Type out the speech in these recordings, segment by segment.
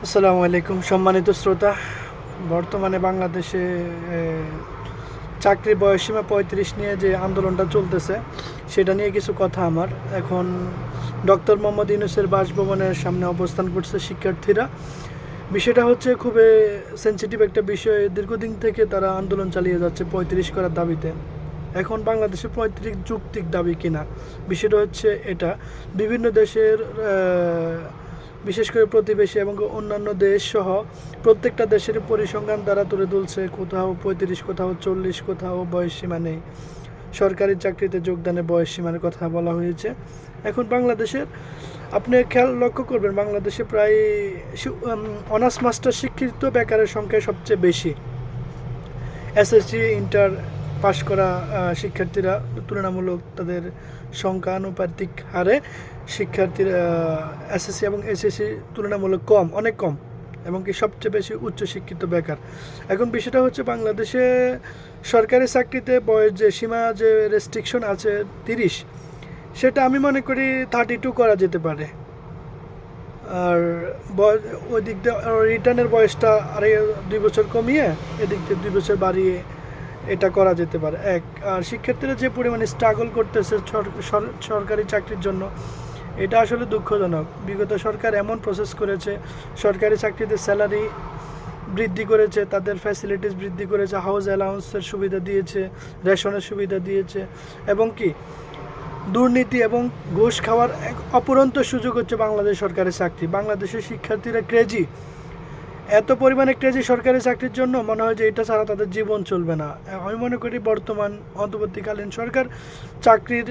আসসালামু আলাইকুম সম্মানিত শ্রোতা। বর্তমানে বাংলাদেশে চাকরির বয়সসীমা ৩৫ নিয়ে যে আন্দোলনটা চলতেছে সেটা নিয়ে কিছু কথা আমার। এখন ডক্টর মোহাম্মদ ইউনূসের বাসভবনের সামনে অবস্থান করছে শিক্ষার্থীরা। বিষয়টা হচ্ছে খুবই সেনসিটিভ একটা বিষয়। দীর্ঘদিন থেকে তারা আন্দোলন চালিয়ে যাচ্ছে ৩৫ করার দাবিতে। এখন বাংলাদেশে ৩৫ যৌক্তিক দাবি কিনা, বিষয়টা হচ্ছে এটা। বিভিন্ন দেশের বিশেষ করে প্রতিবেশী এবং অন্যান্য দেশ সহ প্রত্যেকটা দেশের পরিসংখ্যান দ্বারা তুলে তুলছে, কোথাও ৩৫, কোথাও ৪০, কোথাও বয়সসীমা নেই। সরকারি চাকরিতে যোগদানের বয়সসীমার কথা বলা হয়েছে। এখন বাংলাদেশের আপনি লক্ষ্য করবেন, বাংলাদেশে প্রায় অনার্স মাস্টার শিক্ষিত বেকারের সংখ্যা সবচেয়ে বেশি। এসএসসি ইন্টার পাশ করা শিক্ষার্থীরা তুলনামূলক তাদের সংখ্যা আনুপাতিক হারে শিক্ষার্থীরা এসএসসি এবং এসএসসি তুলনামূলক কম, অনেক কম, এবং কি সবচেয়ে বেশি উচ্চশিক্ষিত বেকার। এখন বিষয়টা হচ্ছে বাংলাদেশে সরকারি চাকরিতে বয়স যে সীমা যে রেস্ট্রিকশন আছে 30, সেটা আমি মনে করি 32 করা যেতে পারে। আর ওই দিক দিয়ে রিটার্নের বয়সটা আর 2 বছর কমিয়ে এদিক দিয়ে 2 বছর বাড়িয়ে এটা করা যেতে পারে। আর শিক্ষার্থীরা যে পরিমাণে স্ট্রাগল করতেছে সরকারি চাকরির জন্য, এটা আসলে দুঃখজনক। বিগত সরকার এমন প্রসেস করেছে, সরকারি চাকরিতে স্যালারি বৃদ্ধি করেছে, তাদের ফ্যাসিলিটিস বৃদ্ধি করেছে, হাউস অ্যালাউন্সের সুবিধা দিয়েছে, রেশনের সুবিধা দিয়েছে, এবং কি দুর্নীতি এবং ঘুষ খাওয়ার এক অপরন্ত সুযোগ হচ্ছে বাংলাদেশ সরকারি চাকরি। বাংলাদেশের শিক্ষার্থীরা ক্রেজি, এত পরিমাণে ক্রেজি সরকারি চাকরির জন্য, মনে হয় যে এটা ছাড়া তাদের জীবন চলবে না। আমি মনে করি বর্তমান অন্তর্বর্তীকালীন সরকার চাকরির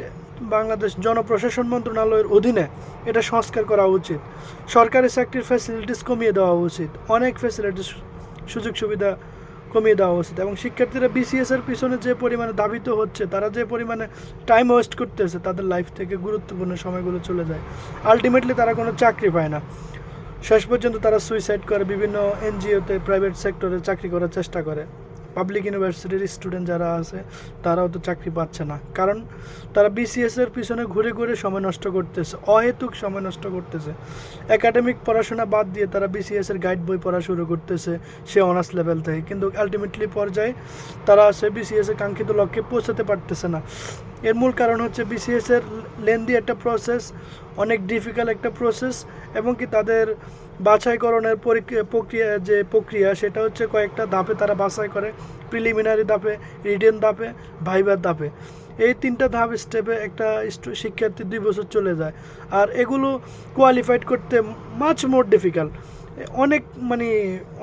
বাংলাদেশ জনপ্রশাসন মন্ত্রণালয়ের অধীনে এটা সংস্কার করা উচিত। সরকারি চাকরির ফ্যাসিলিটিস কমিয়ে দেওয়া উচিত, অনেক ফ্যাসিলিটিস সুযোগ সুবিধা কমিয়ে দেওয়া উচিত। এবং শিক্ষার্থীরা বিসিএসের পিছনে যে পরিমাণে ধাবিত হচ্ছে, তারা যে পরিমাণে টাইম ওয়েস্ট করতেছে, তাদের লাইফ থেকে গুরুত্বপূর্ণ সময়গুলো চলে যায়। আলটিমেটলি তারা কোনো চাকরি পায় না। শেষ পর্যন্ত তারা সুইসাইড করে, বিভিন্ন এনজিওতে, প্রাইভেট সেক্টরে চাকরি করার চেষ্টা করে। পাবলিক ইউনিভার্সিটির স্টুডেন্ট যারা আছে তারাও তো চাকরি পাচ্ছে না, কারণ তারা বিসিএসের পিছনে ঘুরে ঘুরে সময় নষ্ট করতেছে, অহেতুক সময় নষ্ট করতেছে। একাডেমিক পড়াশোনা বাদ দিয়ে তারা বিসিএসের গাইড বই পড়া শুরু করতেছে সে অনার্স লেভেল থেকে, কিন্তু আলটিমেটলি পর্যায়ে তারা সে বিসিএসের কাঙ্ক্ষিত লক্ষ্যে পৌঁছাতে পারতেছে না। এর মূল কারণ হচ্ছে বিসিএসের লেন্দি একটা প্রসেস, অনেক ডিফিকাল্ট একটা প্রসেস, এবং কি তাদের বাছাইকরণের প্রক্রিয়া সেটা হচ্ছে কয়েকটা ধাপে তারা বাছাই করে। প্রিলিমিনারি ধাপে, রিটেন ধাপে, ভাইবার ধাপে। এই 3টা ধাপ স্টেপে একটা শিক্ষার্থী 2 বছর চলে যায়। আর এগুলো কোয়ালিফাইড করতে মাচ মোর ডিফিকাল্ট।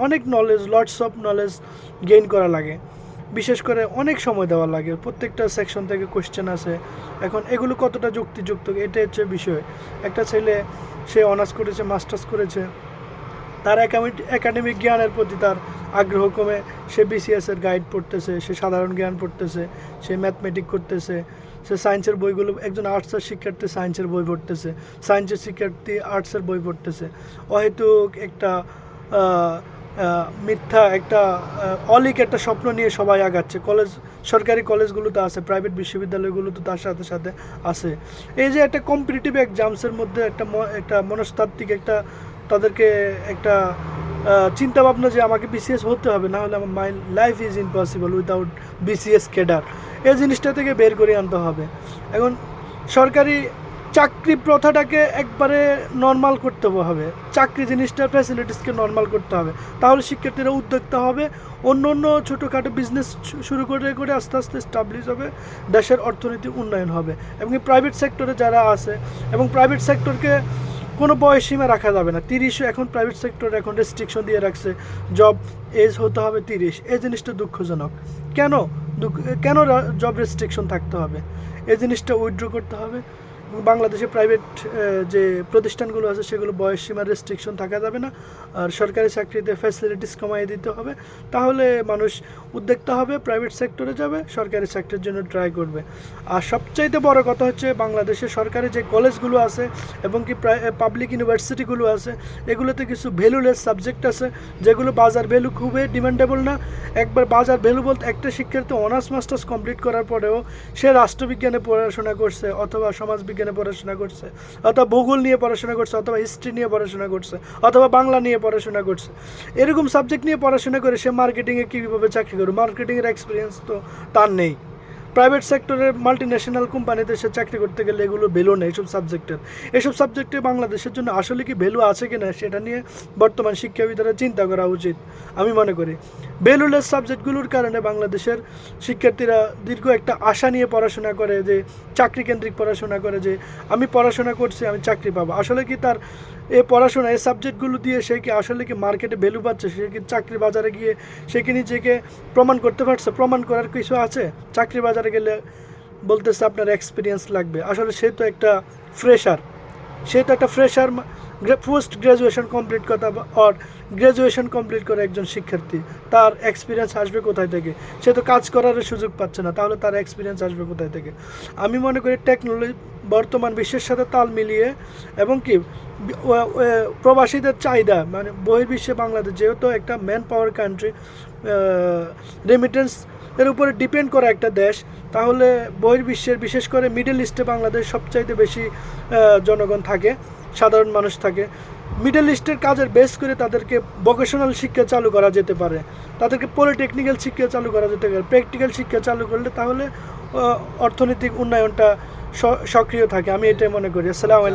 অনেক knowledge, lots of knowledge gain করা লাগে, বিশেষ করে অনেক সময় দেওয়া লাগে। প্রত্যেকটা সেকশন থেকে কোশ্চেন আছে। এখন এগুলো কতটা যুক্তিযুক্ত, এটা হচ্ছে বিষয়। একটা ছেলে সে অনার্স করেছে, মাস্টার্স করেছে, তার একাডেমিক জ্ঞানের প্রতি তার আগ্রহ কমে সে বিসিএসের গাইড পড়তেছে, সে সাধারণ জ্ঞান পড়তেছে, সে ম্যাথমেটিক করতেছে, সে সায়েন্সের বইগুলো, একজন আর্টসের শিক্ষার্থী সায়েন্সের বই পড়তেছে, সায়েন্সের শিক্ষার্থী আর্টসের বই পড়তেছে। অহেতুক একটা মিথ্যা একটা অলিক একটা স্বপ্ন নিয়ে সবাই আগাচ্ছে। সরকারি কলেজগুলোতে আছে, প্রাইভেট বিশ্ববিদ্যালয়গুলোতে তার সাথে সাথে আছে। এই যে একটা কম্পিটিটিভ এক্সামসের মধ্যে একটা মনস্তাত্ত্বিক একটা তাদেরকে একটা চিন্তাভাবনা যে আমাকে বিসিএস হতে হবে, না হলে আমার my life is impossible without BCS cadre, এই জিনিসটা থেকে বের করে আনতে হবে। এখন সরকারি চাকরি প্রথাটাকে একবারে নর্মাল করতে হবে, চাকরি জিনিসটার ফ্যাসিলিটিসকে নর্মাল করতে হবে। তাহলে শিক্ষার্থীরা উদ্যোক্তা হবে, অন্য অন্য ছোটোখাটো বিজনেস শুরু করে আস্তে আস্তে স্টাবলিশ হবে, দেশের অর্থনীতি উন্নয়ন হবে। এবং প্রাইভেট সেক্টরে যারা আছে, এবং প্রাইভেট সেক্টরকে কোনো বয়সসীমা রাখা যাবে না। 30, এখন প্রাইভেট সেক্টরে এখন রেস্ট্রিকশন দিয়ে রাখছে, জব এজ হতে হবে 30। এই জিনিসটা দুঃখজনক। কেন কেন জব রেস্ট্রিকশন থাকতে হবে? এই জিনিসটা উইথড্র করতে হবে। বাংলাদেশে প্রাইভেট যে প্রতিষ্ঠানগুলো আছে সেগুলো বয়সসীমার রেস্ট্রিকশন থাকা যাবে না। আর সরকারি চাকরিতে ফ্যাসিলিটিস কমাই দিতে হবে, তাহলে মানুষ উদ্যোক্তা হবে, প্রাইভেট সেক্টরে যাবে, সরকারি চাকরির জন্য ট্রাই করবে। আর সবচাইতে বড় কথা হচ্ছে বাংলাদেশে সরকারি যে কলেজগুলো আছে এবং কি পাবলিক ইউনিভার্সিটিগুলো আছে, এগুলোতে কিছু ভ্যালুলেস সাবজেক্ট আছে যেগুলো বাজার ভ্যালু খুবই ডিমান্ডেবল না। একবার বাজার ভ্যালু বলতে একটা শিক্ষার্থী অনার্স মাস্টার্স কমপ্লিট করার পরেও সে রাষ্ট্রবিজ্ঞানে পড়াশোনা করছে অথবা সমাজবিজ্ঞানে বিজ্ঞানে পড়াশোনা করছে, অথবা ভূগোল নিয়ে পড়াশোনা করছে, অথবা হিস্ট্রি নিয়ে পড়াশোনা করছে, অথবা বাংলা নিয়ে পড়াশোনা করছে, এরকম সাবজেক্ট নিয়ে পড়াশোনা করে সে মার্কেটিংয়ে কীভাবে চাকরি করবে? মার্কেটিংয়ের এক্সপিরিয়েন্স তো তার নেই। প্রাইভেট সেক্টরের মাল্টিন্যাশনাল কোম্পানিতে সে চাকরি করতে গেলে এগুলো ভ্যালু নেই এসব সাবজেক্টে বাংলাদেশের জন্য আসলে কি ভ্যালু আছে কি না সেটা নিয়ে বর্তমান শিক্ষাবিদরা চিন্তা করা উচিত আমি মনে করি। ভ্যালুলেস সাবজেক্টগুলোর কারণে বাংলাদেশের শিক্ষার্থীরা দীর্ঘ একটা আশা নিয়ে পড়াশোনা করে, যে চাকরি কেন্দ্রিক পড়াশোনা করে, যে আমি পড়াশোনা করছি আমি চাকরি পাবো। আসলে কি তার এই পড়াশোনা এই সাবজেক্টগুলো দিয়ে সে কি আসলে কি মার্কেটে ভ্যালু পাচ্ছে? সে কি চাকরি বাজারে গিয়ে সে কি নিজেকে প্রমাণ করতে পারছে? প্রমাণ করার কিছু আছে? চাকরি বাজারে গেলে বলতেছে আপনার এক্সপিরিয়েন্স লাগবে, আসলে সে তো একটা ফ্রেশার, পোস্ট গ্র্যাজুয়েশন কমপ্লিট করা আর গ্র্যাজুয়েশন কমপ্লিট করে একজন শিক্ষার্থী, তার এক্সপিরিয়েন্স আসবে কোথায় থেকে? সে তো কাজ করার সুযোগ পাচ্ছে না, তাহলে তার এক্সপিরিয়েন্স আসবে কোথায় থেকে? আমি মনে করি টেকনোলজি বর্তমান বিশ্বের সাথে তাল মিলিয়ে এবং কি প্রবাসীদের চাহিদা, মানে বহির্বিশ্বে বাংলাদেশ যেহেতু একটা ম্যান পাওয়ার কান্ট্রি, রেমিটেন্স এর উপরে ডিপেন্ড করা একটা দেশ, তাহলে বহির্বিশ্বের বিশেষ করে মিডল ইস্টে বাংলাদেশ সবচাইতে বেশি জনগণ থাকে, সাধারণ মানুষ থাকে। মিডল ইস্টের কাজের বেস করে তাদেরকে ভোকেশনাল শিক্ষা চালু করা যেতে পারে, তাদেরকে পলিটেকনিক্যাল শিক্ষা চালু করা যেতে পারে, প্র্যাকটিক্যাল শিক্ষা চালু করলে তাহলে অর্থনৈতিক উন্নয়নটা সক্রিয় থাকে, আমি এটাই মনে করি। আসসালামু আলাইকুম।